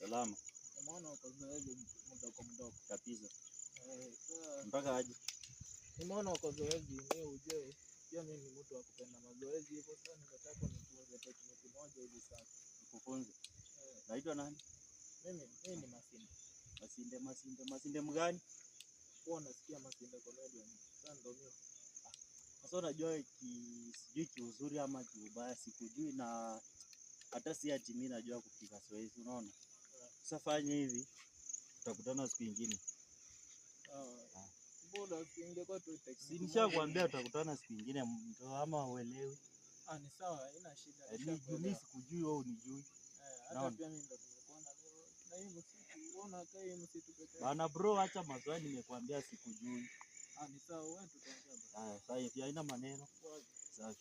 Salama. Umeona uko zoezi mdogo Kabisa. Sasa Mpaka aje. nimeona uko zoezi mimi uje. Pia mimi ni mtu wa kupenda mazoezi hivyo sasa nimetaka nikuwe technique moja hivi sasa. Nikufunze. Naitwa nani? Mimi ni Masinde. Masinde mgani? Kwa nasikia Masinde comedian. Sasa ndo mimi. Sasa unajua sijui kiuzuri ama kiubaya sikujui na hata si ati mimi najua kupiga zoezi unaona. Sasa fanya hivi tutakutana siku nyingine. Bora ingekuwa tu technique. Si nishakwambia tutakutana siku nyingine ama uelewi. Ni sawa haina shida. Mimi sikujui wewe unijui. Hata pia mimi ndo nimekuona leo. Na hii msitu unaona kama hii msitu pekee. Bana bro acha maswali nimekwambia sikujui. Ni sawa wewe tutaongea basi. Sasa hivi haina maneno. Sawa.